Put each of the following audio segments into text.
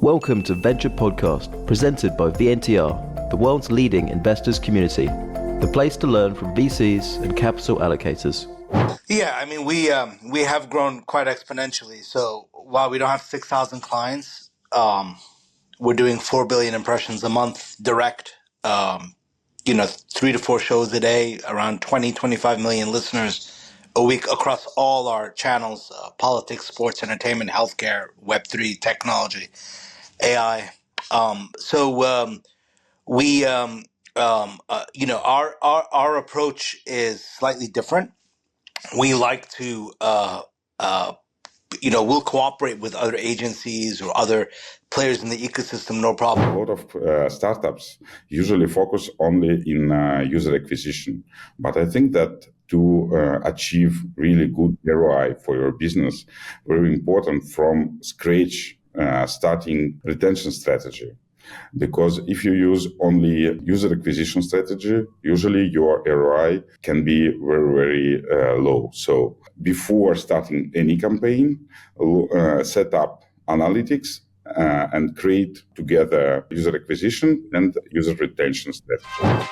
Welcome to VNTR Podcast, presented by VNTR, the world's leading investors community, the place to learn from VCs and capital allocators. Yeah, I mean, we have grown quite exponentially. So while we don't have 6,000 clients, we're doing 4 billion impressions a month direct. 3 to 4 shows a day, around 25 million listeners a week across all our channels: politics, sports, entertainment, healthcare, Web3, technology, AI. Our approach is slightly different. We like to, we'll cooperate with other agencies or other players in the ecosystem, no problem. A lot of startups usually focus only in user acquisition. But I think that to achieve really good ROI for your business, very important from scratch starting retention strategy. Because if you use only user acquisition strategy, usually your ROI can be very, very low. So before starting any campaign, set up analytics and create together user acquisition and user retention strategy.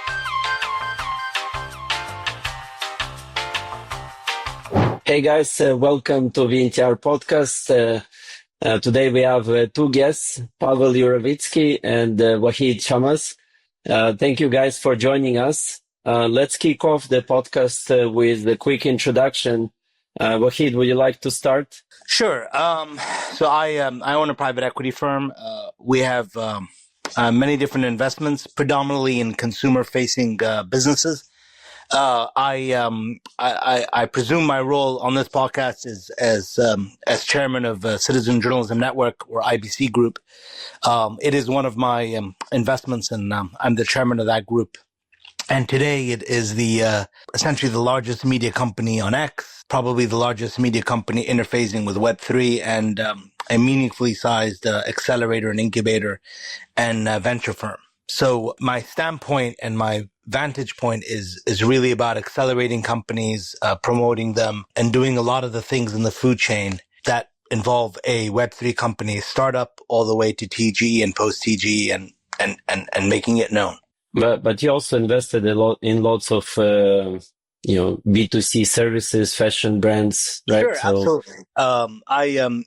Hey guys, welcome to VNTR Podcast. Today we have two guests, Pavel Yurovitsky and Wahid Chammas. Thank you guys for joining us. Let's kick off the podcast with a quick introduction. Wahid, would you like to start? Sure. So I own a private equity firm. We have many different investments, predominantly in consumer-facing businesses. I presume my role on this podcast is as chairman of Citizen Journalism Network, or IBC Group. It is one of my investments, and I'm the chairman of that group. And today it is essentially the largest media company on X, probably the largest media company interfacing with Web3, and a meaningfully sized accelerator and incubator and venture firm. So my standpoint and my vantage point is really about accelerating companies, promoting them, and doing a lot of the things in the food chain that involve a Web3 company startup all the way to TG and post TG and making it known. But you also invested a lot in lots of B2C services, fashion brands, right? Sure, absolutely. I own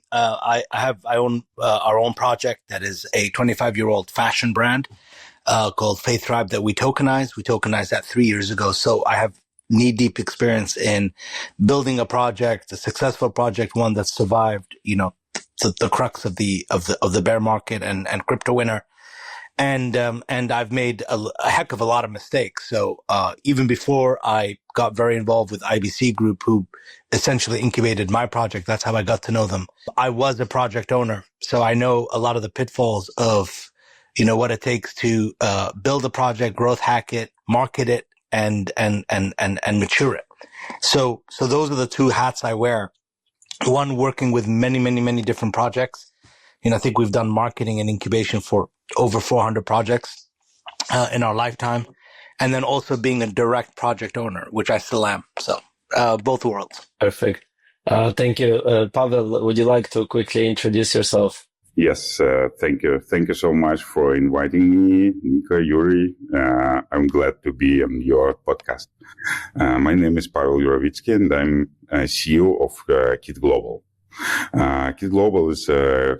our own project that is a 25-year-old fashion brand called Faith Tribe that we tokenized. We tokenized that 3 years ago. So I have knee-deep experience in building a project, a successful project, one that survived, the crux of the bear market and crypto winter. And I've made a heck of a lot of mistakes. So even before I got very involved with IBC Group, who essentially incubated my project, that's how I got to know them. I was a project owner, so I know a lot of the pitfalls of what it takes to build a project, growth hack it, market it, and mature it. So those are the two hats I wear. One, working with many, many, many different projects. I think we've done marketing and incubation for over 400 projects in our lifetime. And then also being a direct project owner, which I still am. So both worlds. Perfect. Thank you. Pavel, would you like to quickly introduce yourself? Yes, thank you. Thank you so much for inviting me, Niko, Yuri. I'm glad to be on your podcast. My name is Pavel Yurovitsky, and I'm CEO of Kit Global. Kit Global is a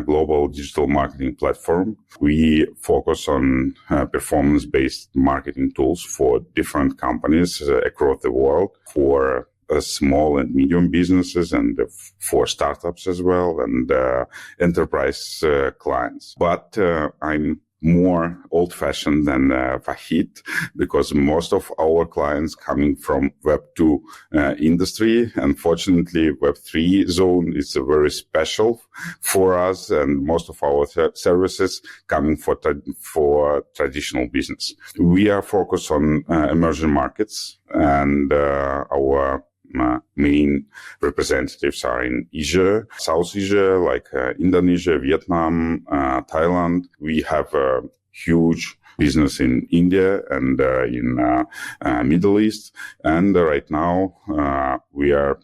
global digital marketing platform. We focus on performance-based marketing tools for different companies across the world, for small and medium businesses, and for startups as well, and enterprise clients. But I'm more old-fashioned than Wahid, because most of our clients coming from Web2 industry. Unfortunately, Web3 zone is very special for us, and most of our services coming for traditional business. We are focused on emerging markets, and our main representatives are in Asia, South Asia, like Indonesia, Vietnam, Thailand. We have a huge business in India and in Middle East. And right now we are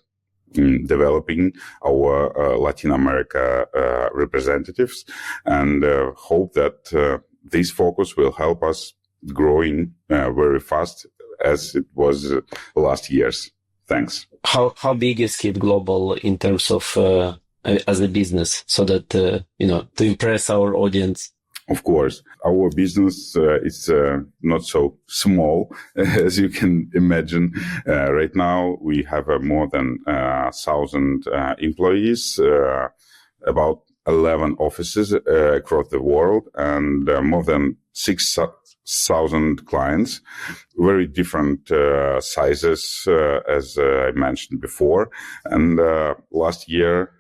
developing our Latin America representatives, and hope that this focus will help us growing very fast as it was last year's. Thanks. How big is Kid Global in terms of as a business, so that to impress our audience? Of course, our business is not so small as you can imagine. Right now, we have more than 1,000 employees, about 11 offices across the world, and more than 6,000 clients, very different sizes, as I mentioned before. And last year,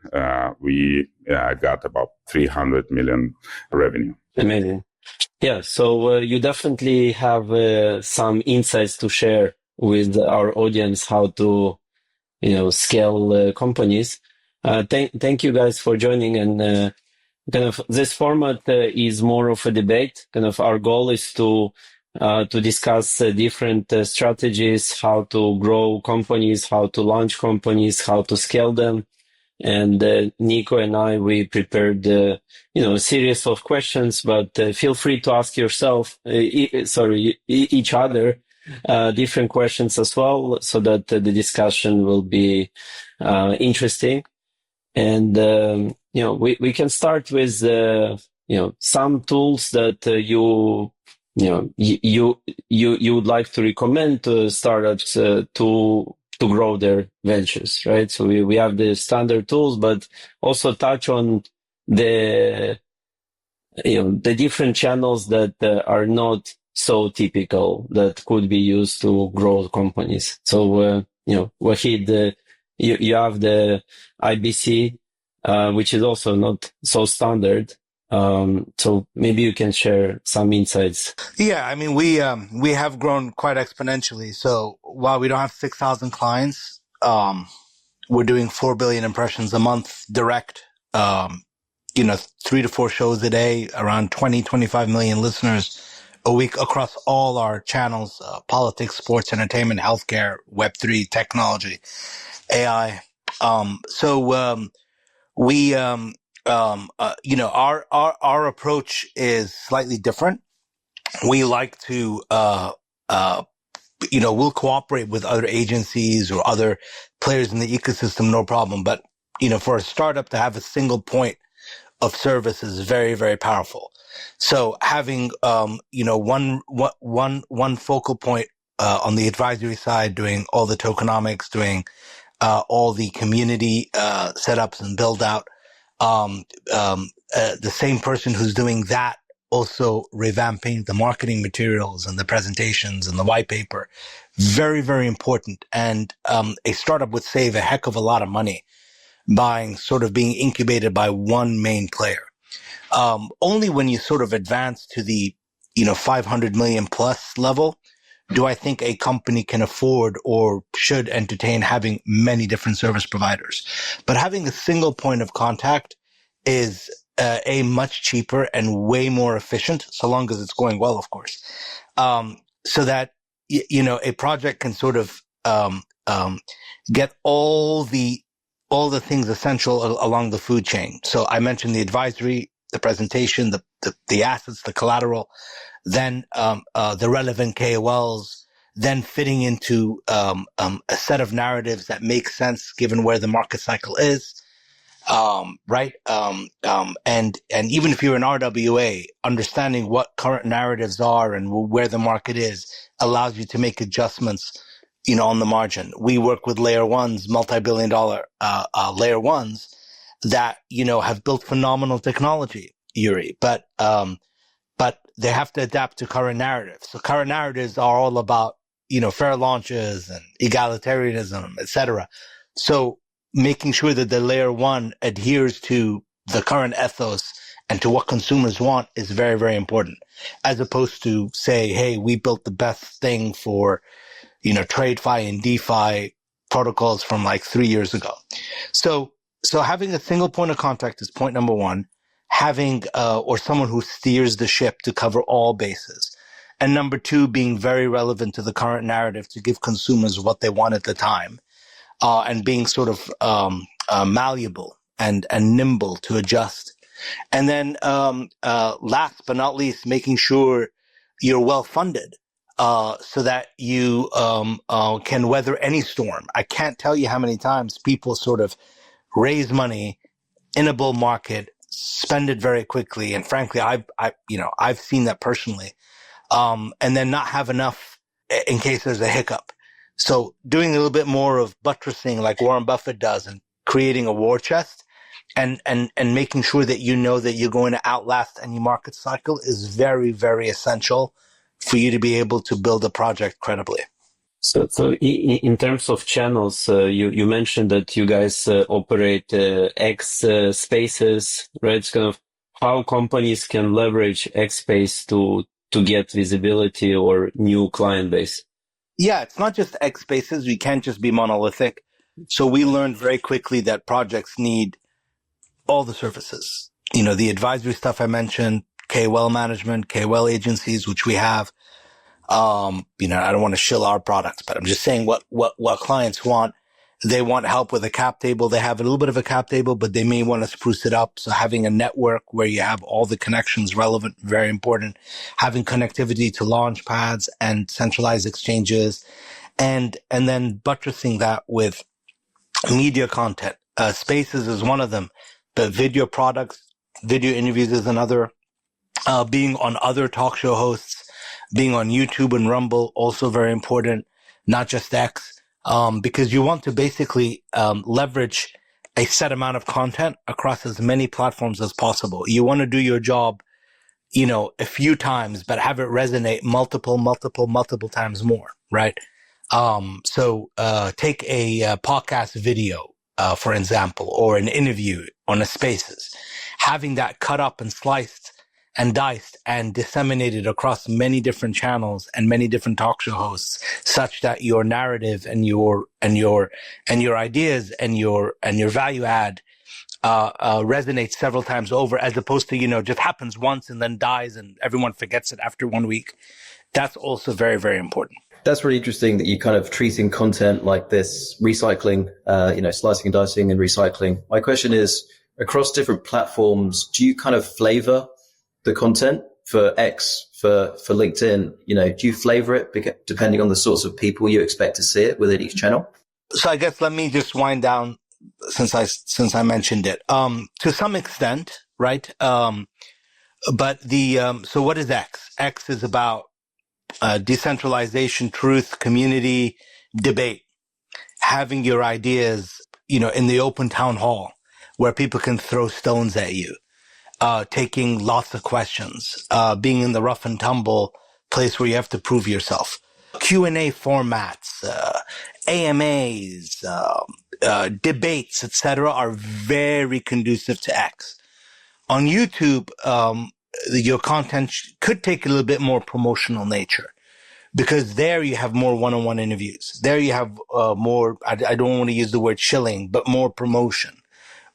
we got about 300 million revenue. Amazing. Yeah, so you definitely have some insights to share with our audience how to, scale companies. Thank you guys for joining, and kind of this format is more of a debate. Kind of our goal is to discuss different strategies, how to grow companies, how to launch companies, how to scale them. And Nico and I, we prepared, a series of questions, but feel free to ask yourself, each other, different questions as well, so that the discussion will be interesting. And we can start with some tools that you would like to recommend to startups to grow their ventures, right? So we have the standard tools, but also touch on the different channels that are not so typical that could be used to grow companies. So, Wahid, you have the IBC, which is also not so standard. So maybe you can share some insights. Yeah, I mean, we have grown quite exponentially. So while we don't have 6,000 clients, we're doing 4 billion impressions a month direct, 3 to 4 shows a day, around 25 million listeners a week across all our channels, politics, sports, entertainment, healthcare, Web3, technology, AI. Our approach is slightly different. We like to, we'll cooperate with other agencies or other players in the ecosystem, no problem. But, for a startup to have a single point of service is very, very powerful. So having, one focal point, on the advisory side, doing all the tokenomics, doing, all the community, setups and build out. The same person who's doing that also revamping the marketing materials and the presentations and the white paper. Very, very important. And a startup would save a heck of a lot of money by sort of being incubated by one main player. Only when you sort of advance to the 500 million plus level do I think a company can afford or should entertain having many different service providers. But having a single point of contact is a much cheaper and way more efficient, so long as it's going well, of course. So that, a project can sort of get all the things essential along the food chain. So I mentioned the advisory, the presentation, the assets, the collateral, then the relevant KOLs, then fitting into a set of narratives that make sense given where the market cycle is, right? And even if you're an RWA, understanding what current narratives are and where the market is allows you to make adjustments, on the margin. We work with layer ones, multi-billion-dollar layer ones that have built phenomenal technology, Yuri, but they have to adapt to current narratives. So current narratives are all about, fair launches and egalitarianism, etc. So making sure that the layer one adheres to the current ethos and to what consumers want is very, very important, as opposed to say, hey, we built the best thing for, TradeFi and DeFi protocols from like 3 years ago. So having a single point of contact is point number one. Having, or someone who steers the ship to cover all bases. And number two, being very relevant to the current narrative to give consumers what they want at the time. and being sort of malleable and nimble to adjust. And then last but not least, making sure you're well funded so that you can weather any storm. I can't tell you how many times people sort of raise money in a bull market, spend it very quickly, and frankly, I've seen that personally, and then not have enough in case there's a hiccup. So doing a little bit more of buttressing like Warren Buffett does and creating a war chest and making sure that you know that you're going to outlast any market cycle is very, very essential for you to be able to build a project credibly. So in terms of channels, you mentioned that you guys operate X spaces, right? It's kind of how companies can leverage X space to get visibility or new client base. Yeah, it's not just X spaces. We can't just be monolithic. So we learned very quickly that projects need all the services. You know, the advisory stuff I mentioned, KOL management, KOL agencies, which we have. You know, I don't want to shill our products, but I'm just saying what clients want. They want help with a cap table. They have a little bit of a cap table, but they may want to spruce it up. So having a network where you have all the connections relevant, very important. Having connectivity to launch pads and centralized exchanges, and then buttressing that with media content. Spaces is one of them, but video products, video interviews is another. Being on other talk show hosts, being on YouTube and Rumble, also very important, not just X, because you want to basically leverage a set amount of content across as many platforms as possible. You want to do your job, you know, a few times, but have it resonate multiple times more, right? So take a podcast video, for example, or an interview on a Spaces, having that cut up and sliced and diced and disseminated across many different channels and many different talk show hosts, such that your narrative and your ideas and your value add resonates several times over, as opposed to, you know, just happens once and then dies and everyone forgets it after 1 week. That's also very, very important. That's really interesting that you kind of treating content like this, recycling, slicing and dicing and recycling. My question is, across different platforms, do you kind of flavor the content for X, for LinkedIn? You know, do you flavor it depending on the sorts of people you expect to see it within each channel? So I guess let me just wind down since I mentioned it. To some extent, right? But so what is X? X is about decentralization, truth, community, debate, having your ideas, you know, in the open town hall where people can throw stones at you. Taking lots of questions, being in the rough and tumble place where you have to prove yourself. Q&A formats, AMAs, debates, etc., are very conducive to X. On YouTube, your content could take a little bit more promotional nature, because there you have more one-on-one interviews. There you have more, I don't want to use the word shilling, but more promotion,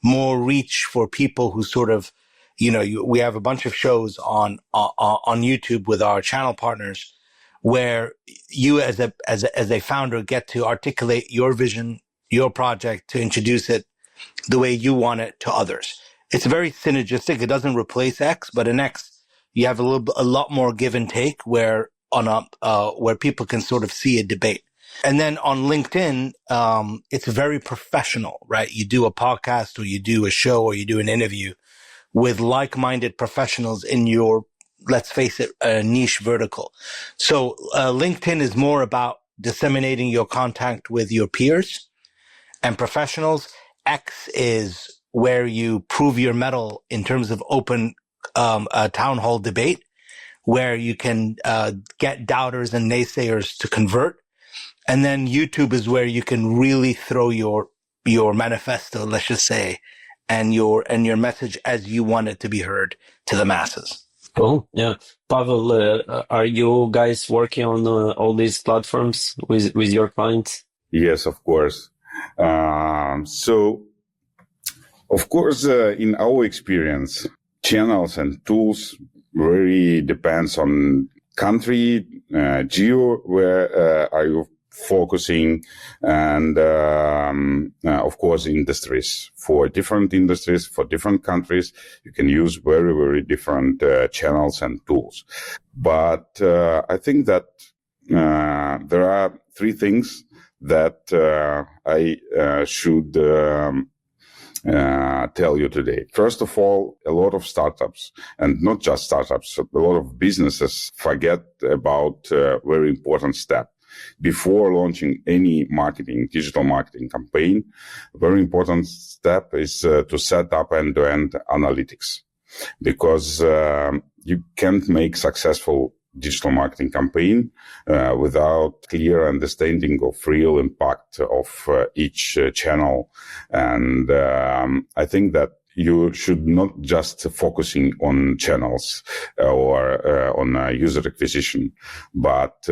more reach for people who sort of, you know, we have a bunch of shows on YouTube with our channel partners where you as a founder get to articulate your vision, your project, to introduce it the way you want it to others. It's very synergistic. It doesn't replace X, but in X, you have a lot more give and take where people can sort of see a debate. And then on LinkedIn, it's very professional, right? You do a podcast or you do a show or you do an interview with like-minded professionals in your, let's face it, niche vertical. So LinkedIn is more about disseminating your contact with your peers and professionals. X is where you prove your mettle in terms of open town hall debate, where you can get doubters and naysayers to convert. And then YouTube is where you can really throw your manifesto, let's just say, and your message as you want it to be heard to the masses. Cool. Yeah. Pavel, are you guys working on all these platforms with your clients? Yes, of course. So, of course, in our experience, channels and tools really depends on country, geo, where are you focusing, and of course industries. For different industries, for different countries, you can use very, very different channels and tools. But I think that there are three things that I should tell you today. First of all, a lot of startups, and not just startups, a lot of businesses forget about a very important step. Before launching any digital marketing campaign, a very important step is to set up end-to-end analytics, because you can't make successful digital marketing campaign without clear understanding of real impact of each channel. And I think that you should not just focusing on channels or on user acquisition, but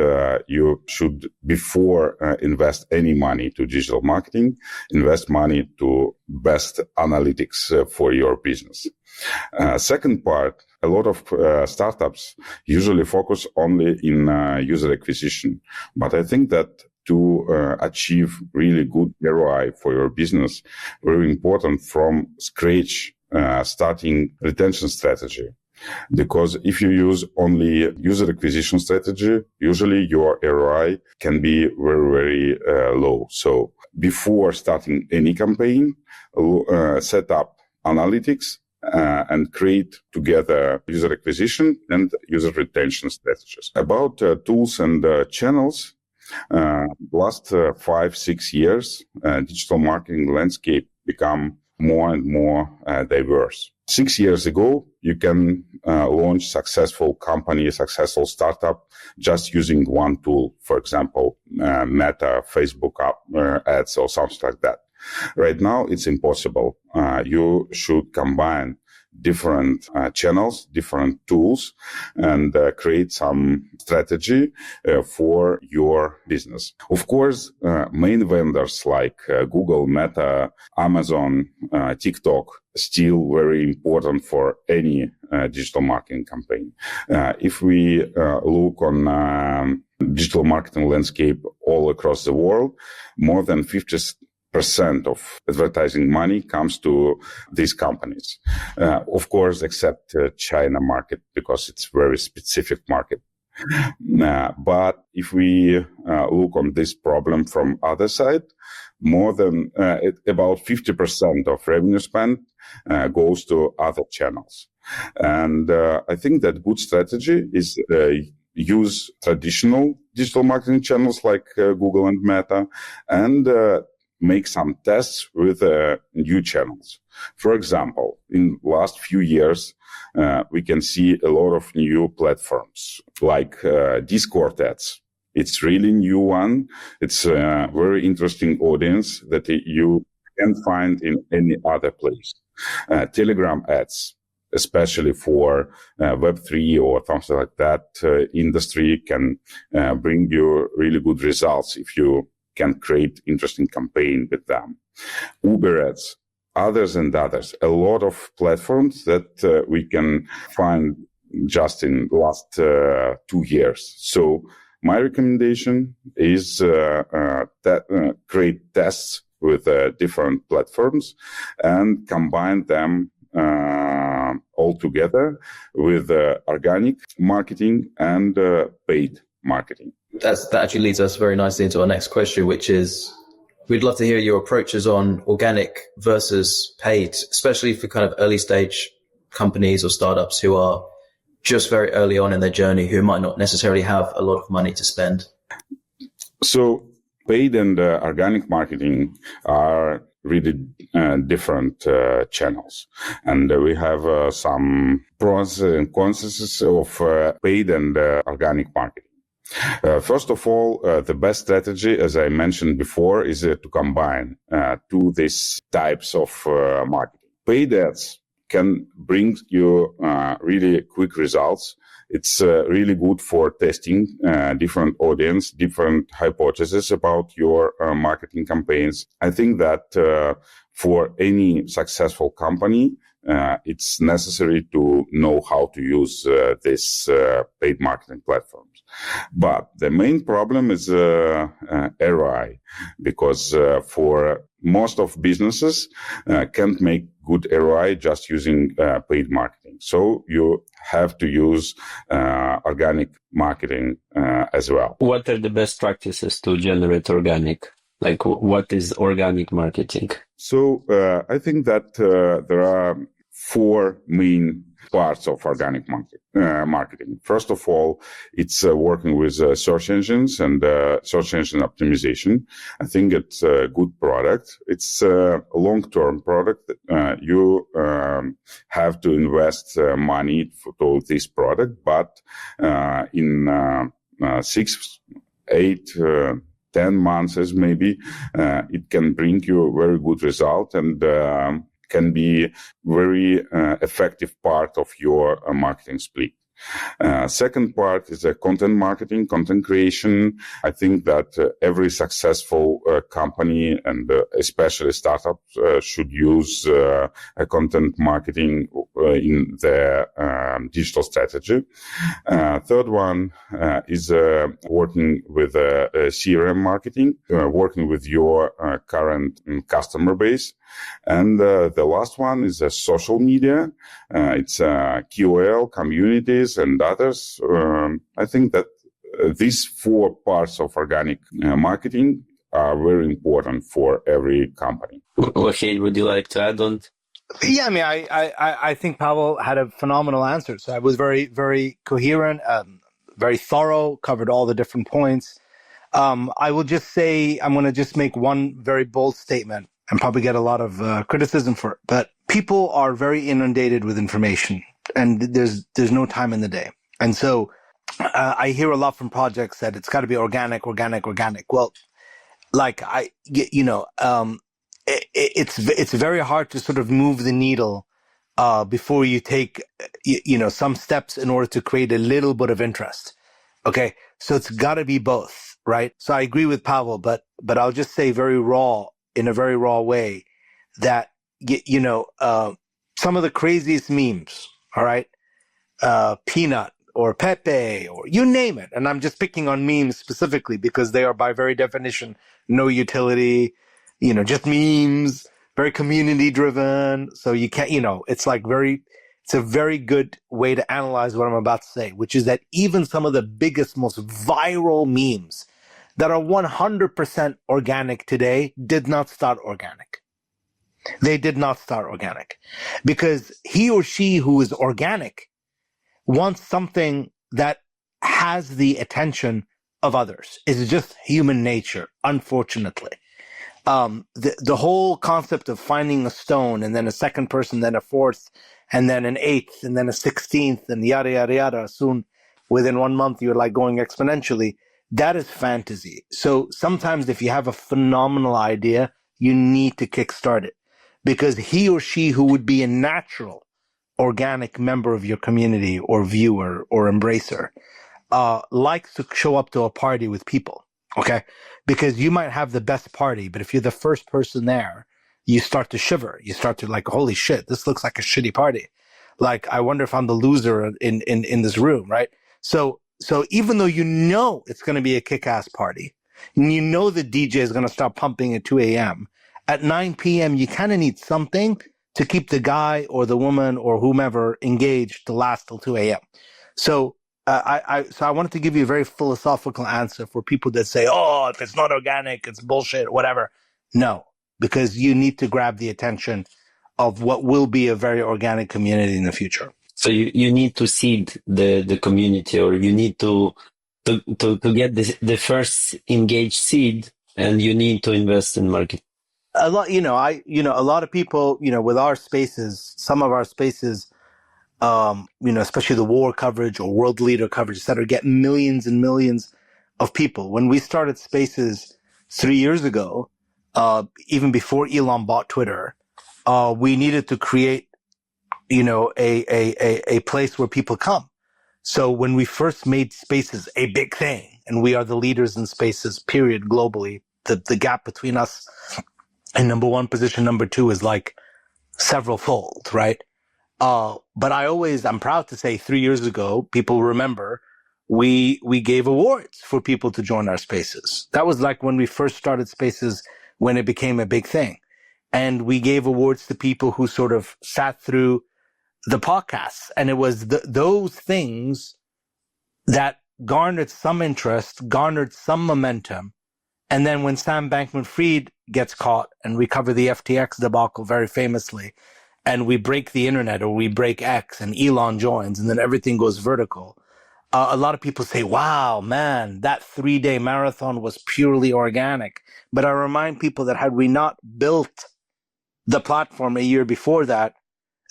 you should, before invest any money to digital marketing, invest money to best analytics for your business. Second part, a lot of startups usually focus only in user acquisition, but I think that to achieve really good ROI for your business, very important from scratch, starting retention strategy. Because if you use only user acquisition strategy, usually your ROI can be very, very low. So before starting any campaign, set up analytics and create together user acquisition and user retention strategies. About tools and channels, last 5-6 years, digital marketing landscape become more and more diverse. 6 years ago, you can launch successful company, successful startup just using one tool, for example, Meta, Facebook ads or something like that. Right now, it's impossible. You should combine different channels, different tools, and create some strategy for your business. Of course, main vendors like Google, Meta, Amazon, TikTok, still very important for any digital marketing campaign. If we look on digital marketing landscape all across the world, more than 50% of advertising money comes to these companies. Of course, except China market, because it's very specific market. But if we look on this problem from other side, more than about 50% of revenue spent goes to other channels. And I think that good strategy is use traditional digital marketing channels like Google and Meta, and make some tests with new channels. For example, in last few years, we can see a lot of new platforms like Discord ads. It's really new one. It's a very interesting audience that you can't find in any other place. Telegram ads, especially for Web3 or something like that industry, can bring you really good results if you can create interesting campaign with them. Uber ads, others and others. A lot of platforms that we can find just in last 2 years. So my recommendation is create tests with different platforms and combine them all together with organic marketing and paid marketing. That actually leads us very nicely into our next question, which is, we'd love to hear your approaches on organic versus paid, especially for kind of early stage companies or startups who are just very early on in their journey, who might not necessarily have a lot of money to spend. So paid and organic marketing are really different channels. And we have some pros and cons of paid and organic marketing. First of all, the best strategy, as I mentioned before, is to combine two these types of marketing. Paid ads can bring you really quick results. It's really good for testing different audience, different hypotheses about your marketing campaigns. I think that for any successful company, it's necessary to know how to use these paid marketing platforms. But the main problem is ROI, because for most of businesses can't make good ROI just using paid marketing. So you have to use organic marketing as well. What are the best practices to generate organic? Like, what is organic marketing? So I think that there are four main parts of organic marketing. First of all, it's working with search engines and search engine optimization. I think it's a good product. It's a long-term product. You have to invest money to this product, but in 6, 8, 10 months maybe, it can bring you a very good result and can be very effective part of your marketing split. Second part is content marketing, content creation. I think that every successful company and especially startups should use content marketing in their digital strategy. Third one is working with CRM marketing, working with your current customer base. And the last one is social media. It's KOL, communities, and others. I think that these four parts of organic marketing are very important for every company. Wahid, would you like to add on? Yeah, I mean, I think Pavel had a phenomenal answer. So I was very, very coherent, very thorough, covered all the different points. I will just say, I'm going to just make one very bold statement and probably get a lot of criticism for it. But people are very inundated with information, and there's no time in the day. And so I hear a lot from projects that it's got to be organic. Well, like it's very hard to sort of move the needle before you take some steps in order to create a little bit of interest. Okay, so it's got to be both, right? So I agree with Pavel, but I'll just say in a very raw way that some of the craziest memes, all right, Peanut or Pepe or you name it, and I'm just picking on memes specifically because they are by very definition no utility, just memes, very community driven. So you can't, it's a very good way to analyze what I'm about to say, which is that even some of the biggest, most viral memes that are 100% organic today did not start organic. They did not start organic because he or she who is organic wants something that has the attention of others. It's just human nature, unfortunately. The whole concept of finding a stone and then a second person, then a fourth, and then an eighth, and then a 16th, and yada, yada, yada. Soon, within 1 month, you're like going exponentially. That is fantasy. So sometimes if you have a phenomenal idea, you need to kickstart it because he or she who would be a natural organic member of your community or viewer or embracer likes to show up to a party with people. Okay. Because you might have the best party, but if you're the first person there, you start to shiver. You start to like, holy shit, this looks like a shitty party. Like, I wonder if I'm the loser in this room. Right. So even though it's going to be a kick-ass party, and the DJ is going to start pumping at 2 a.m., at 9 p.m., you kind of need something to keep the guy or the woman or whomever engaged to last till 2 a.m. So I wanted to give you a very philosophical answer for people that say, oh, if it's not organic, it's bullshit, whatever. No, because you need to grab the attention of what will be a very organic community in the future. So you need to seed the community, or you need to get the first engaged seed, and you need to invest in marketing. A lot, a lot of people, with our spaces, some of our spaces, especially the war coverage or world leader coverage, et cetera, get millions and millions of people. When we started spaces 3 years ago, even before Elon bought Twitter, we needed to create a place where people come. So when we first made spaces a big thing, and we are the leaders in spaces, period, globally, the gap between us and number one position, number two is like several fold, right? But I'm proud to say 3 years ago, people remember, we gave awards for people to join our spaces. That was like when we first started spaces, when it became a big thing. And we gave awards to people who sort of sat through the podcasts. And it was those things that garnered some interest, garnered some momentum. And then when Sam Bankman-Fried gets caught, and we cover the FTX debacle very famously, and we break the internet, or we break X, and Elon joins, and then everything goes vertical, a lot of people say, wow, man, that 3-day marathon was purely organic. But I remind people that had we not built the platform a year before that,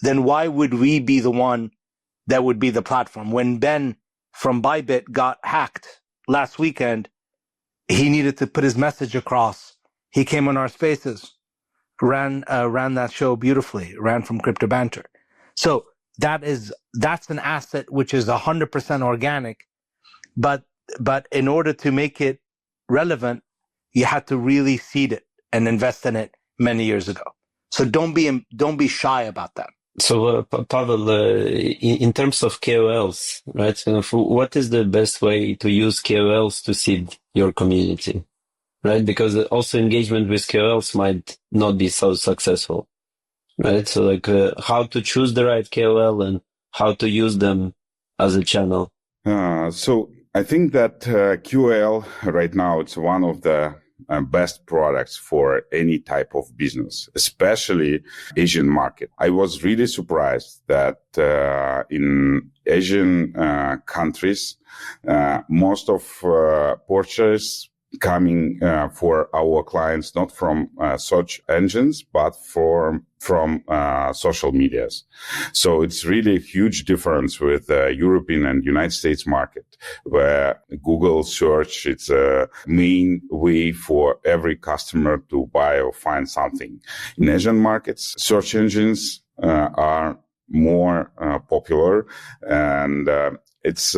then why would we be the one that would be the platform? When Ben from Bybit got hacked last weekend, he needed to put his message across. He came on our spaces, ran that show beautifully, ran from Crypto Banter. So that's an asset which is 100% organic, but in order to make it relevant, you had to really seed it and invest in it many years ago. So don't be shy about that. So, Pavel, in terms of KOLs, right? What is the best way to use KOLs to seed your community, right? Because also engagement with KOLs might not be so successful, right? So, like, how to choose the right KOL and how to use them as a channel. So I think that QL right now, it's one of the best products for any type of business, especially Asian market. I was really surprised that in Asian countries, most of purchase coming for our clients not from search engines but from social medias. So it's really a huge difference with European and United States market, where Google search, it's a main way for every customer to buy or find something. In Asian markets, search engines are more popular, and it's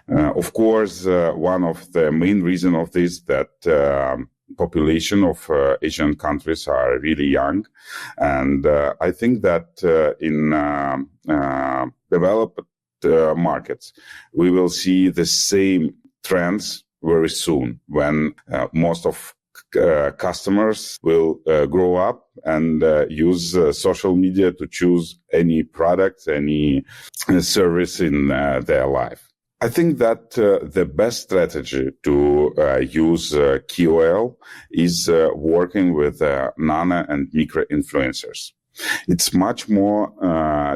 of course, one of the main reasons of this that population of Asian countries are really young, and I think that in developed markets we will see the same trends very soon, when most of customers will grow up and use social media to choose any product, any service in their life. I think that the best strategy to use KOL is working with nano and micro influencers. It's much more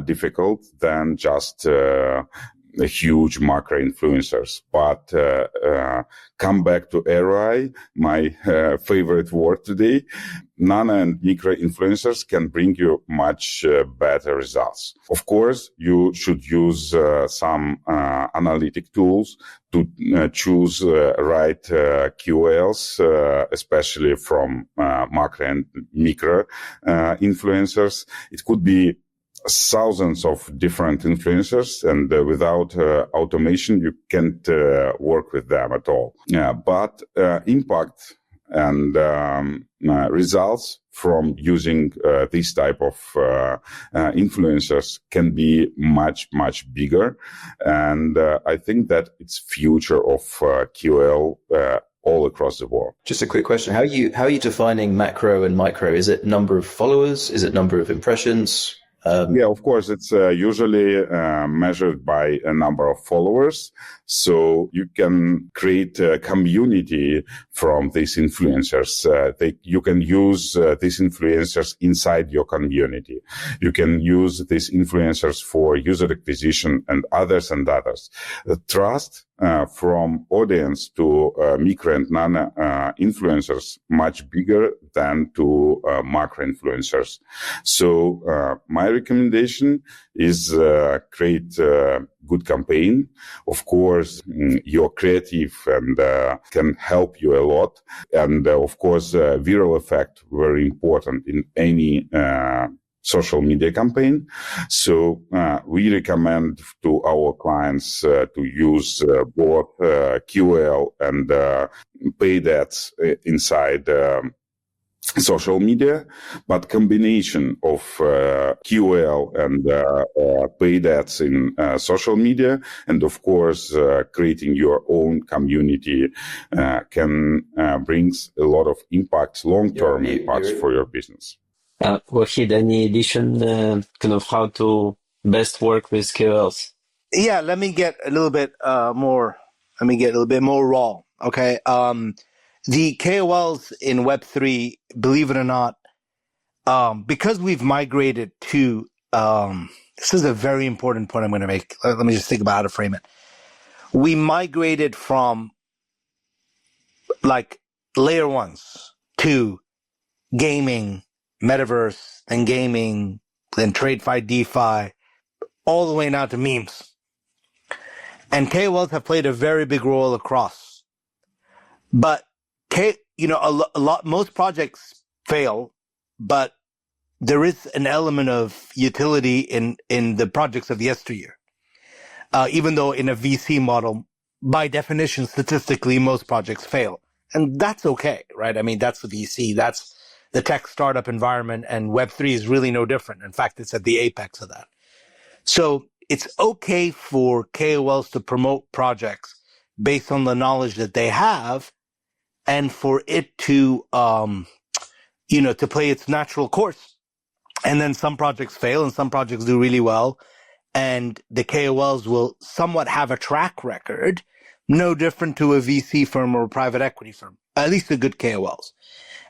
difficult than just the huge macro influencers, but come back to ROI, my favorite word today. Nano and micro influencers can bring you much better results. Of course, you should use some analytic tools to choose right QLs, especially from macro and micro influencers. It could be thousands of different influencers, and without automation, you can't work with them at all. But impact and results from using this type of influencers can be much, much bigger. And I think that it's future of QL all across the world. Just a quick question. How are you defining macro and micro? Is it number of followers? Is it number of impressions? Yeah, of course, it's usually measured by a number of followers. So you can create a community from these influencers. You can use these influencers inside your community. You can use these influencers for user acquisition and others. The trust from audience to micro and nano influencers much bigger than to macro influencers. So my recommendation is create a good campaign. Of course, you're creative and can help you a lot. And of course, viral effect, very important in any social media campaign. So we recommend to our clients to use both QL and paid ads inside social media, but combination of KOL and paid ads in social media, and of course creating your own community can brings a lot of impacts, long-term impacts for your business. Wahid, any addition, kind of how to best work with KOLs? Yeah, let me get a little bit more raw. Okay. The KOLs in Web3, believe it or not, because we've migrated to, this is a very important point I'm going to make. Let me just think about how to frame it. We migrated from like layer ones to gaming, metaverse, then gaming, then TradeFi, DeFi, all the way now to memes. And KOLs have played a very big role across. But most projects fail, but there is an element of utility in the projects of yesteryear. Even though in a VC model, by definition, statistically, most projects fail. And that's okay, right? I mean, that's the VC, that's the tech startup environment, and Web3 is really no different. In fact, it's at the apex of that. So it's okay for KOLs to promote projects based on the knowledge that they have, and for it to, to play its natural course. And then some projects fail and some projects do really well. And the KOLs will somewhat have a track record, no different to a VC firm or a private equity firm, at least the good KOLs.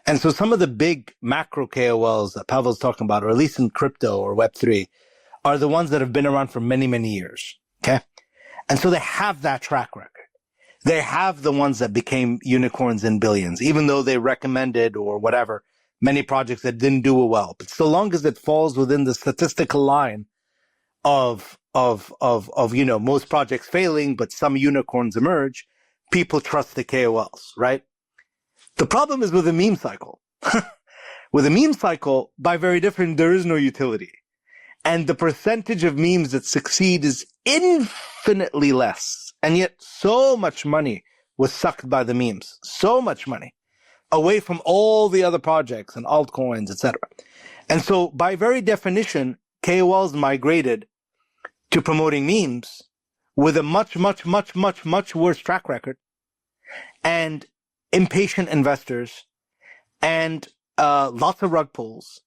And so some of the big macro KOLs that Pavel's talking about, or at least in crypto or Web3, are the ones that have been around for many, many years. Okay. And so they have that track record. They have the ones that became unicorns in billions, even though they recommended or whatever, many projects that didn't do well. But so long as it falls within the statistical line of most projects failing, but some unicorns emerge, people trust the KOLs, right? The problem is with the meme cycle. With a meme cycle, by very different, there is no utility. And the percentage of memes that succeed is infinitely less. And yet so much money was sucked by the memes. So much money away from all the other projects and altcoins, etc. And so by very definition, KOLs migrated to promoting memes with a much, much, much, much, much worse track record, and impatient investors, and lots of rug pulls.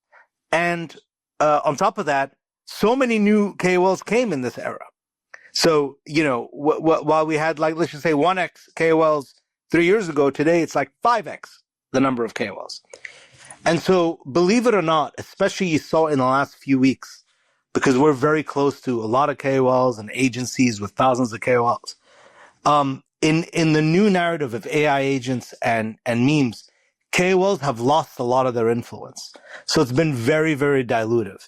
And on top of that, so many new KOLs came in this era. So, while we had, like, let's just say 1x KOLs 3 years ago, today it's like 5x the number of KOLs. And so, believe it or not, especially you saw in the last few weeks, because we're very close to a lot of KOLs and agencies with thousands of KOLs. In the new narrative of AI agents and memes, KOLs have lost a lot of their influence. So it's been very, very dilutive.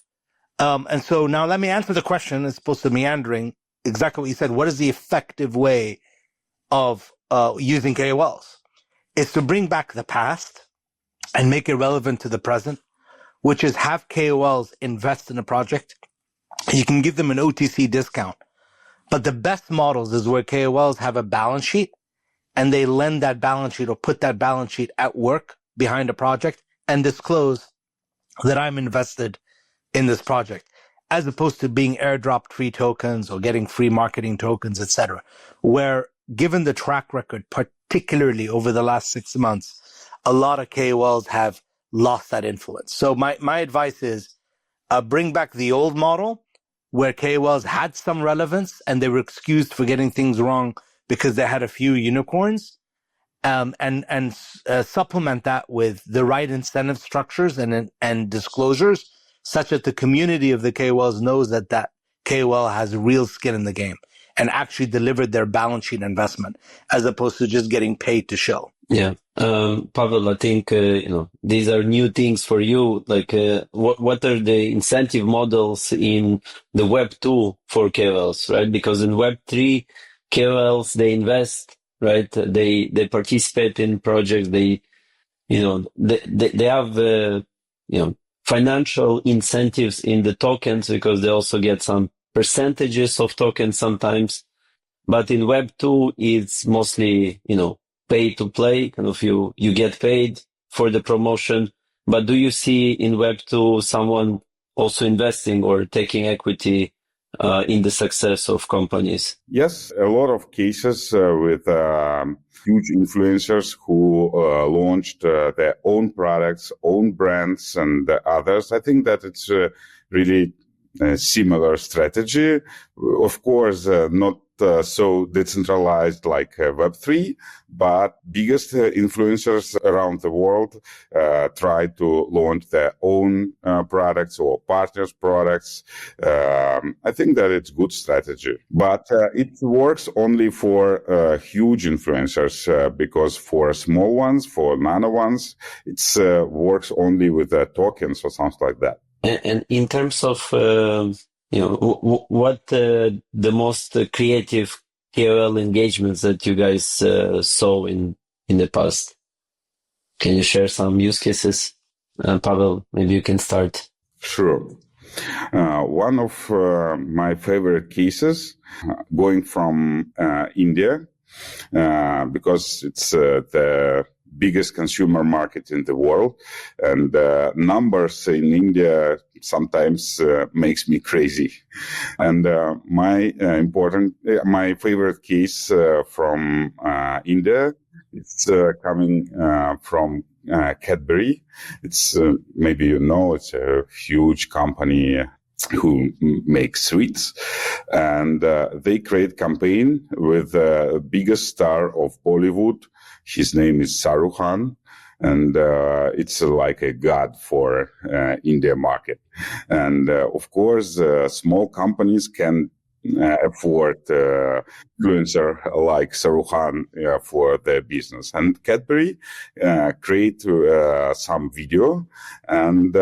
And so now let me answer the question as opposed to meandering. Exactly what you said. What is the effective way of using KOLs? It's to bring back the past and make it relevant to the present, which is have KOLs invest in a project. You can give them an OTC discount. But the best models is where KOLs have a balance sheet and they lend that balance sheet or put that balance sheet at work behind a project and disclose that I'm invested in this project, as opposed to being airdropped free tokens or getting free marketing tokens, etc., where given the track record, particularly over the last 6 months, a lot of KOLs have lost that influence. So my advice is bring back the old model where KOLs had some relevance and they were excused for getting things wrong because they had a few unicorns, and supplement that with the right incentive structures and disclosures, such that the community of the KOLs knows that KOL has real skin in the game and actually delivered their balance sheet investment, as opposed to just getting paid to show. Yeah. Pavel, I think, these are new things for you. Like, what are the incentive models in the Web 2 for KOLs, right? Because in Web 3, KOLs, they invest, right? They participate in projects. They have, financial incentives in the tokens because they also get some percentages of tokens sometimes. But in Web 2, it's mostly, pay to play, kind of you get paid for the promotion. But do you see in Web2 someone also investing or taking equity in the success of companies? Yes, a lot of cases with huge influencers who launched their own products, own brands, and others. I think that it's really a similar strategy. Of course, not so decentralized like Web3, but biggest influencers around the world try to launch their own products or partners' products. I think that it's good strategy, but it works only for huge influencers because for small ones, for nano ones, it's works only with tokens or something like that. And in terms of what the most creative KOL engagements that you guys saw in the past? Can you share some use cases? Pavel, maybe you can start. Sure. One of my favorite cases, going from India, because it's the biggest consumer market in the world, and numbers in India sometimes makes me crazy. And my favorite case from India, it's coming from Cadbury. It's maybe you know, it's a huge company who make sweets, and they create campaign with the biggest star of Bollywood. His name is Shah Rukh Khan, and it's like a god for India market. And of course, small companies can afford influencer like Shah Rukh Khan for their business. And Cadbury create some video and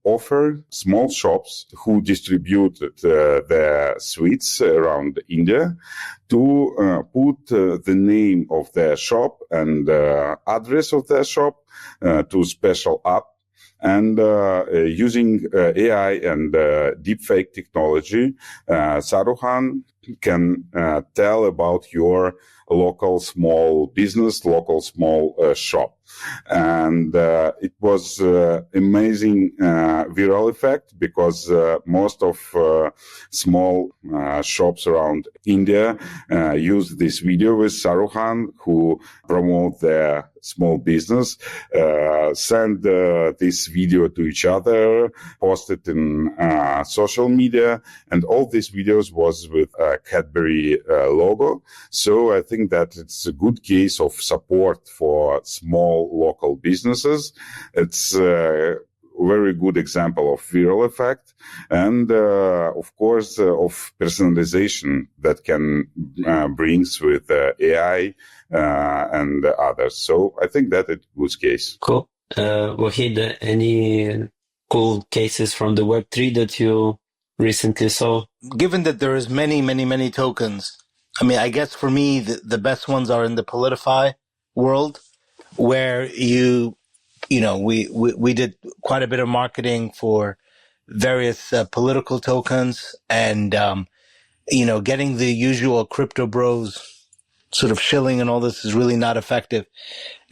offer small shops who distributed their sweets around India to put the name of their shop and address of their shop to special app. And using AI and deepfake technology, Shah Rukh Khan can tell about your local small business, local small shop. And it was amazing viral effect because most of small shops around India use this video with Shah Rukh Khan, who promote their small business, send this video to each other, post it in social media, and all these videos was with Cadbury logo. So I think that it's a good case of support for small local businesses. It's a very good example of viral effect and, of course, of personalization that can brings with AI and others. So I think that it's a good case. Cool. Wahid, any cool cases from the Web3 that you recently saw? Given that there is many tokens, I mean, I guess for me, the best ones are in the Politify world, where we did quite a bit of marketing for various political tokens, and getting the usual crypto bros sort of shilling and all this is really not effective.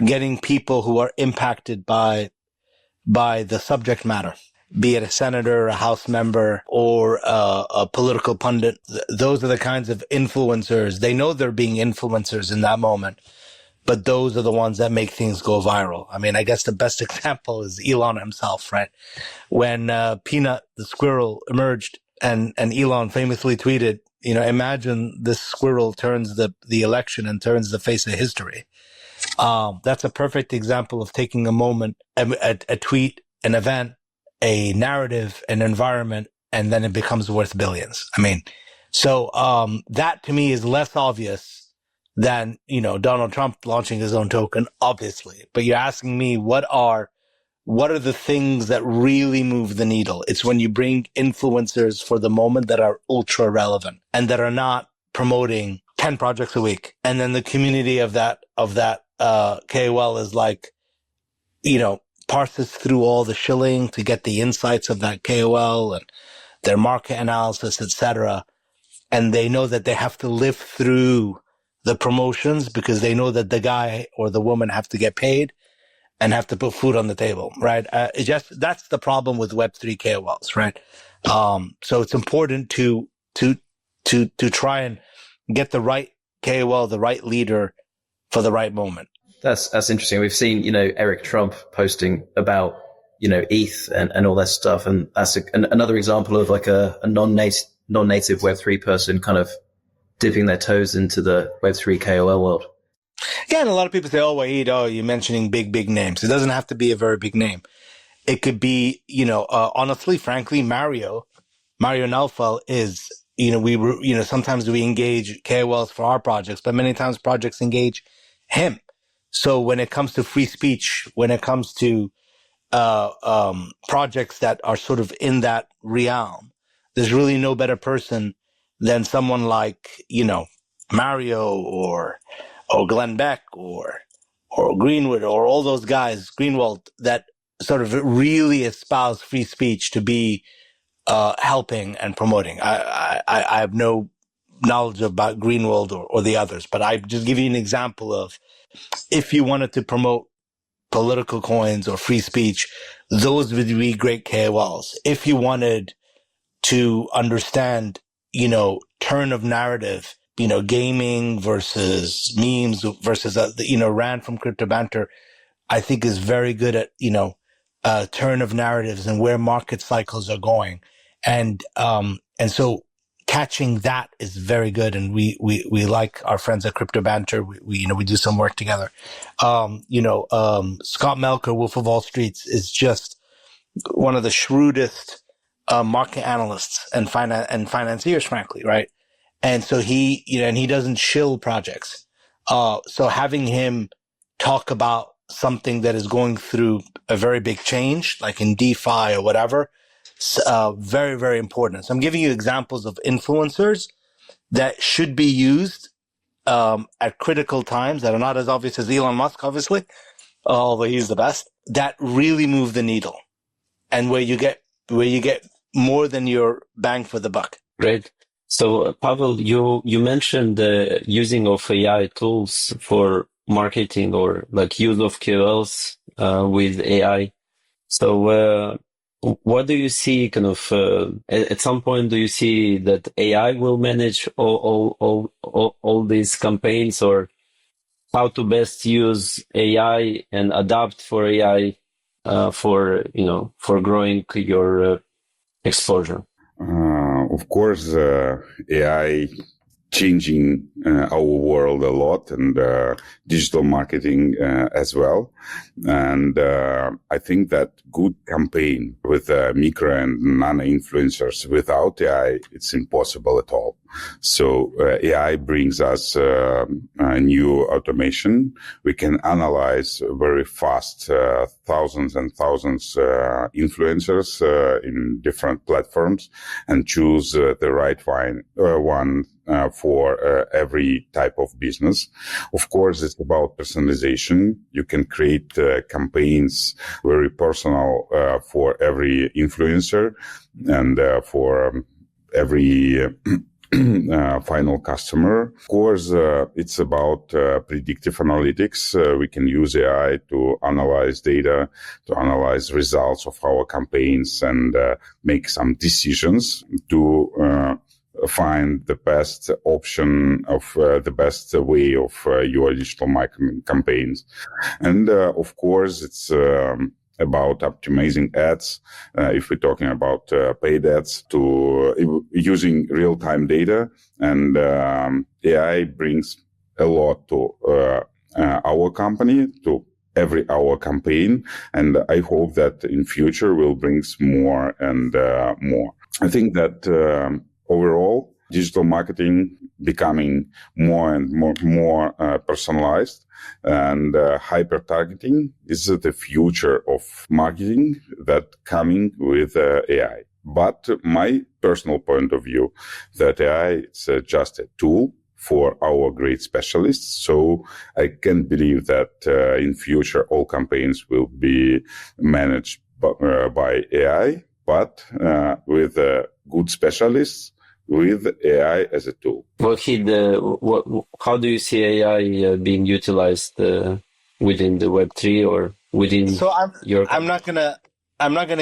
Getting people who are impacted by the subject matter, be it a senator, a house member, or a political pundit. Those are the kinds of influencers. They know they're being influencers in that moment, but those are the ones that make things go viral. I mean, I guess the best example is Elon himself, right? When Peanut, the squirrel, emerged and Elon famously tweeted, imagine this squirrel turns the election and turns the face of history. That's a perfect example of taking a moment, a tweet, an event, a narrative, an environment, and then it becomes worth billions. I mean, so that to me is less obvious than, Donald Trump launching his own token, obviously. But you're asking me what are the things that really move the needle? It's when you bring influencers for the moment that are ultra relevant and that are not promoting 10 projects a week. And then the community of that KOL is like, parses through all the shilling to get the insights of that KOL and their market analysis, etc. And they know that they have to live through the promotions because they know that the guy or the woman have to get paid. and have to put food on the table, right? That's the problem with Web3 KOLs, right? So it's important to try and get the right KOL, the right leader for the right moment. That's interesting. We've seen, Eric Trump posting about, ETH and all that stuff. And that's another example of like a non-native Web3 person kind of dipping their toes into the Web3 KOL world. Yeah, and a lot of people say, oh, Wahid, you're mentioning big names. It doesn't have to be a very big name. It could be, honestly, frankly, Mario Naufal is, sometimes we engage KOLs for our projects, but many times projects engage him. So when it comes to free speech, when it comes to projects that are sort of in that realm, there's really no better person than someone like, Mario or Glenn Beck or Greenwood or all those guys, Greenwald, that sort of really espouse free speech to be helping and promoting. I have no knowledge about Greenwald or the others, but I just give you an example of if you wanted to promote political coins or free speech, those would be great KOLs. If you wanted to understand, turn of narrative, gaming versus memes versus, Rand from Crypto Banter, I think is very good at, turn of narratives and where market cycles are going. And so catching that is very good. And we like our friends at Crypto Banter. We do some work together. Scott Melker, Wolf of Wall Street, is just one of the shrewdest, market analysts and financiers, frankly, right? And so he doesn't shill projects. So having him talk about something that is going through a very big change, like in DeFi or whatever, very, very important. So I'm giving you examples of influencers that should be used at critical times that are not as obvious as Elon Musk, obviously, although he's the best, that really move the needle and where you get more than your bang for the buck. Great. So, Pavel, you mentioned the using of AI tools for marketing or like use of KOLs with AI. So, what do you see kind of at some point, do you see that AI will manage all these campaigns, or how to best use AI and adapt for AI for growing your exposure? Of course, AI changing our world a lot, and digital marketing as well. And I think that good campaign with micro and nano influencers without AI, it's impossible at all. So AI brings us a new automation. We can analyze very fast thousands and thousands influencers in different platforms and choose the right one for every type of business. Of course, it's about personalization. You can create campaigns very personal for every influencer and for every final customer. Of course, it's about predictive analytics. We can use AI to analyze data, to analyze results of our campaigns, and make some decisions to find the best option of the best way of your digital marketing campaigns. And of course, it's about optimizing ads. If we're talking about paid ads, to using real-time data, and AI brings a lot to our company, to every our campaign, and I hope that in future will brings more and more. I think that overall, digital marketing becoming more and more personalized, and hyper-targeting is the future of marketing that coming with AI. But my personal point of view, that AI is just a tool for our great specialists. So I can believe that in future all campaigns will be managed by AI, but with good specialists, with AI as a tool. Wahid, how do you see AI being utilized within the Web3 or within your I'm not gonna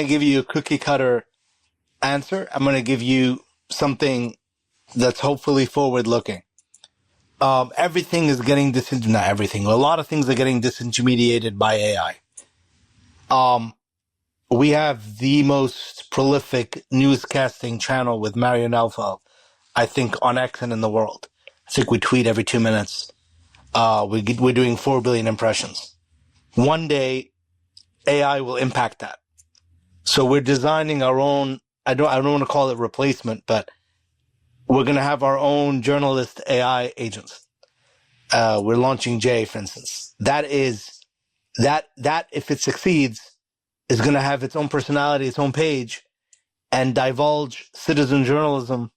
give you a cookie cutter answer. I'm gonna give you something that's hopefully forward looking. Everything is getting not everything. A lot of things are getting disintermediated by AI. We have the most prolific newscasting channel with Marion Alpha, I think, on X and in the world. I think we tweet every 2 minutes. We're doing 4 billion impressions. One day, AI will impact that. So we're designing our own, I don't want to call it replacement, but we're going to have our own journalist AI agents. We're launching J, for instance. That if it succeeds, is going to have its own personality, its own page, and divulge citizen journalism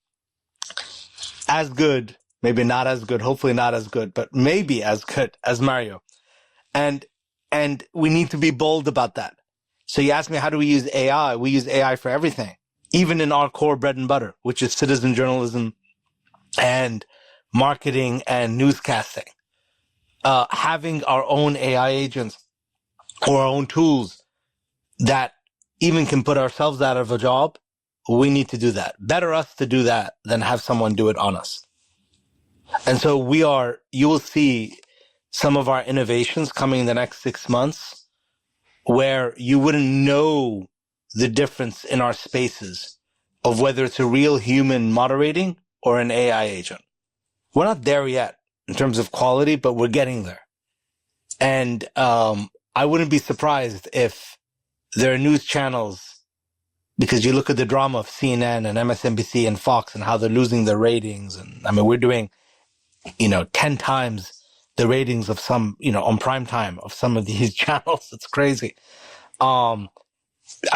as good, maybe not as good, hopefully not as good, but maybe as good as Mario. And we need to be bold about that. So you ask me, how do we use AI? We use AI for everything, even in our core bread and butter, which is citizen journalism and marketing and newscasting. Having our own AI agents or our own tools that even can put ourselves out of a job, we need to do that. Better us to do that than have someone do it on us. And so you will see some of our innovations coming in the next 6 months where you wouldn't know the difference in our spaces of whether it's a real human moderating or an AI agent. We're not there yet in terms of quality, but we're getting there. And I wouldn't be surprised if there are news channels, because you look at the drama of CNN and MSNBC and Fox and how they're losing their ratings. And I mean, we're doing, 10 times the ratings of some, on prime time of some of these channels. It's crazy. I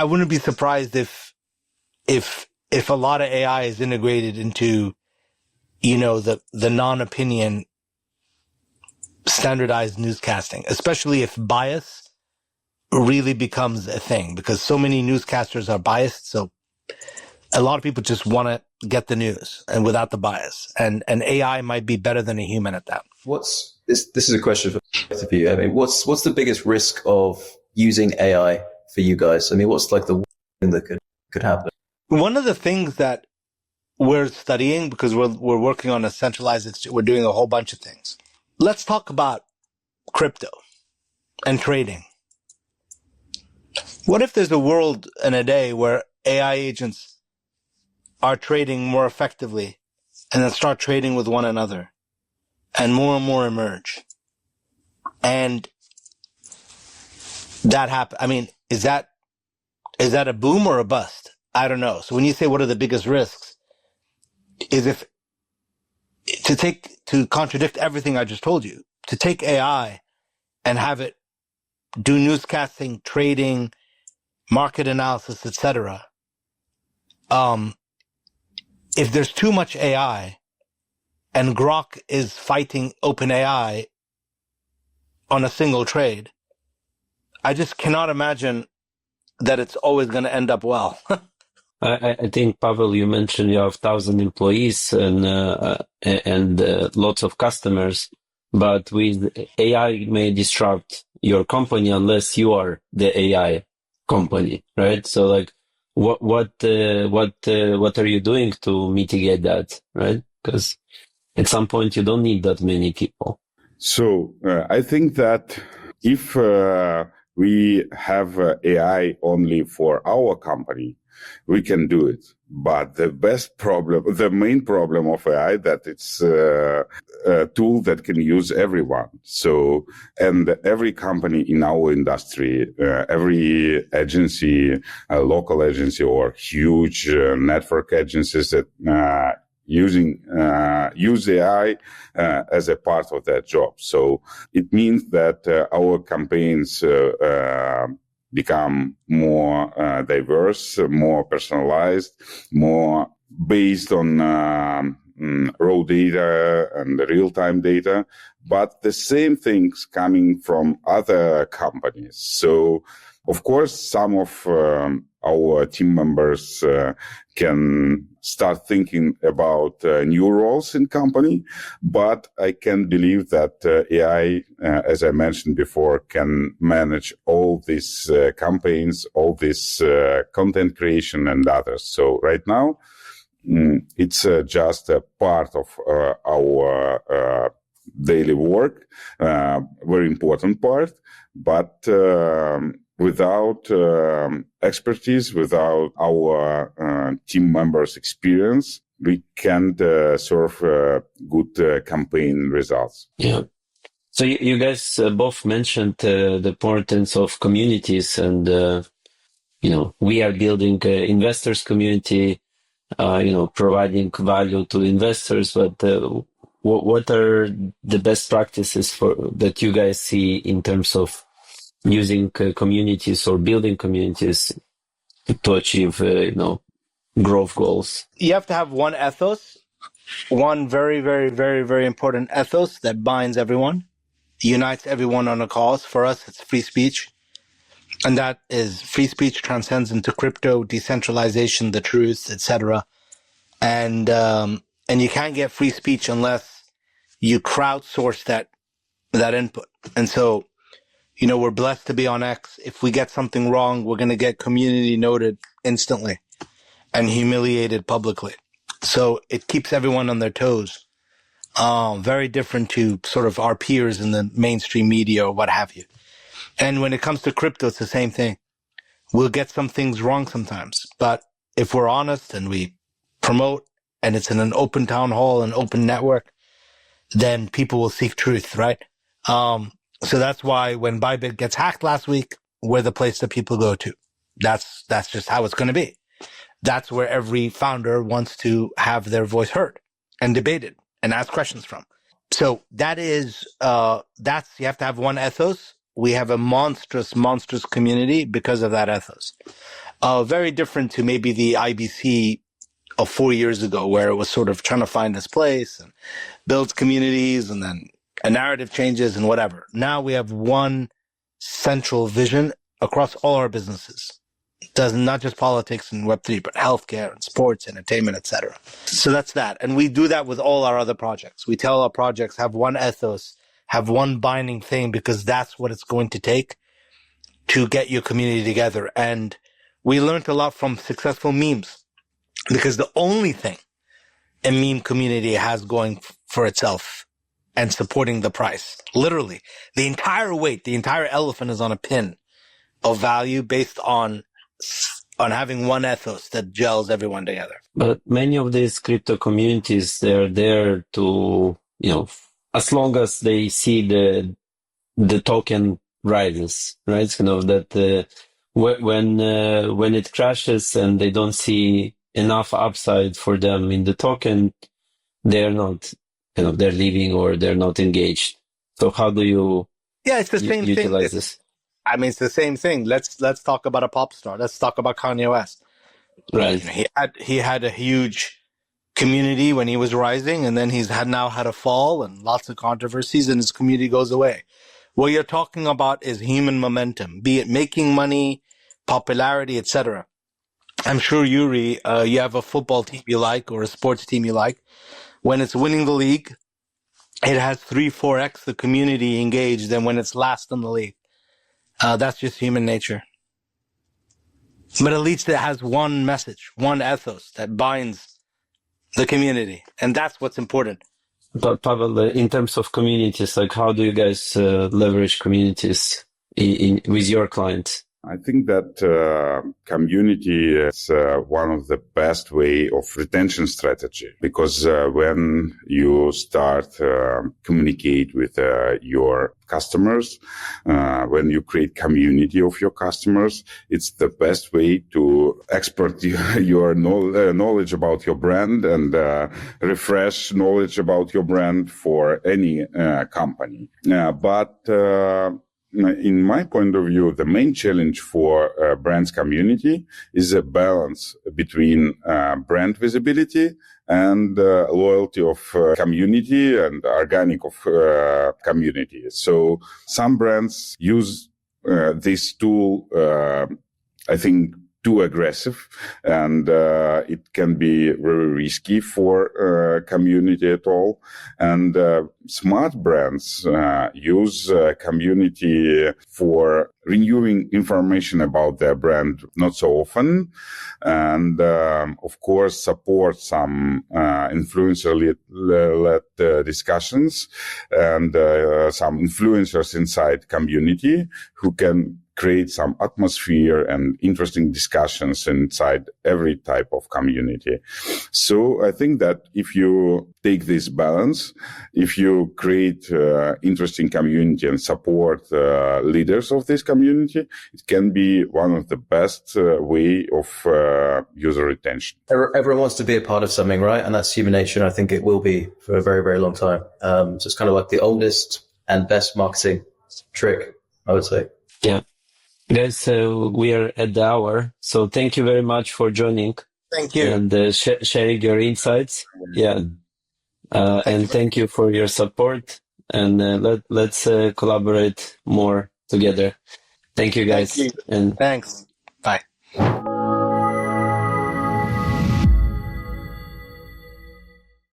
wouldn't be surprised if a lot of AI is integrated into, the non-opinion standardized newscasting, especially if bias really becomes a thing, because so many newscasters are biased. So a lot of people just want to get the news and without the bias, and AI might be better than a human at that. This is a question for both of you. I mean, what's the biggest risk of using AI for you guys? I mean, what's like the worst thing that could happen? One of the things that we're studying, because we're working on a centralized, we're doing a whole bunch of things. Let's talk about crypto and trading. What if there's a world and a day where AI agents are trading more effectively and then start trading with one another and more emerge? And that happen. I mean, is that a boom or a bust? I don't know. So when you say what are the biggest risks, is to contradict everything I just told you, to take AI and have it do newscasting, trading, market analysis, etc. If there's too much AI and Grok is fighting OpenAI on a single trade, I just cannot imagine that it's always going to end up well. I think, Pavel, you mentioned you have 1,000 employees and lots of customers, but with AI may disrupt your company unless you are the AI company, right? So, like, what are you doing to mitigate that, right? Because at some point you don't need that many people. So I think that if we have AI only for our company, we can do it. But the main problem of AI, that it's a tool that can use everyone. So, and every company in our industry, every agency, local agency or huge network agencies that use AI as a part of their job. So it means that our campaigns become more diverse, more personalized, more based on raw data and real-time data, but the same things coming from other companies. So Of course, some of our team members can start thinking about new roles in company, but I can believe that AI, as I mentioned before, can manage all these campaigns, all this content creation and others. So right now, it's just a part of our daily work, very important part, but without expertise, without our team members' experience, we can't serve good campaign results. Yeah. So you guys both mentioned the importance of communities, and we are building investors community, providing value to investors. But what are the best practices that you guys see in terms of using communities or building communities to achieve, growth goals? You have to have one ethos, one very, very, very, very important ethos that binds everyone, unites everyone on a cause. For us, it's free speech. And that is free speech transcends into crypto, decentralization, the truth, etc. And you can't get free speech unless you crowdsource that input. And so, we're blessed to be on X. If we get something wrong, we're going to get community noted instantly and humiliated publicly. So it keeps everyone on their toes. Very different to sort of our peers in the mainstream media or what have you. And when it comes to crypto, it's the same thing. We'll get some things wrong sometimes. But if we're honest and we promote and it's in an open town hall, an open network, then people will seek truth, right? So that's why when Bybit gets hacked last week, we're the place that people go to. That's just how it's going to be. That's where every founder wants to have their voice heard and debated and ask questions from. So that is, you have to have one ethos. We have a monstrous community because of that ethos. Very different to maybe the IBC of 4 years ago, where it was sort of trying to find its place and builds communities and then a narrative changes and whatever. Now we have one central vision across all our businesses. It does not just politics and Web3, but healthcare and sports, entertainment, etc. So that's that. And we do that with all our other projects. We tell our projects have one ethos, have one binding thing, because that's what it's going to take to get your community together. And we learned a lot from successful memes, because the only thing a meme community has going for itself and supporting the price, literally, the entire weight, the entire elephant is on a pin of value based on having one ethos that gels everyone together. But many of these crypto communities, they're there to, as long as they see the token rises, right? That when it crashes and they don't see enough upside for them in the token, they're not, they're leaving or they're not engaged. So how do you it's the same utilize thing. this? It's the same thing. Let's talk about a pop star. Let's talk about Kanye West. Right. He had a huge community when he was rising, and then he's now had a fall and lots of controversies, and his community goes away. What you're talking about is human momentum, be it making money, popularity, etc. I'm sure, Yuri, you have a football team you like or a sports team you like. When it's winning the league, it has 3-4x the community engaged than when it's last in the league. That's just human nature. But at least it has one message, one ethos that binds the community. And that's what's important. But Pavel, in terms of communities, how do you guys leverage communities with your clients? I think that community is one of the best way of retention strategy, because when you start communicate with your customers, when you create community of your customers, it's the best way to export your knowledge about your brand and refresh knowledge about your brand for any company. In my point of view, the main challenge for brand's community is a balance between brand visibility and loyalty of community and organic of community. So some brands use this tool, I think, too aggressive, and it can be very risky for community at all. And smart brands use community for renewing information about their brand not so often, and of course support some influencer-led discussions and some influencers inside community who can create some atmosphere and interesting discussions inside every type of community. So I think that if you take this balance, if you create interesting community and support leaders of this community, it can be one of the best way of user retention. Everyone wants to be a part of something, right? And that's human nature. And I think it will be for a very, very long time. So it's kind of like the oldest and best marketing trick, I would say. Yeah. Guys, we are at the hour, so thank you very much for joining. Thank you. And sharing your insights. Yeah. And thank you for your support. And let's collaborate more together. Thank you, guys. Thank you. And Thanks.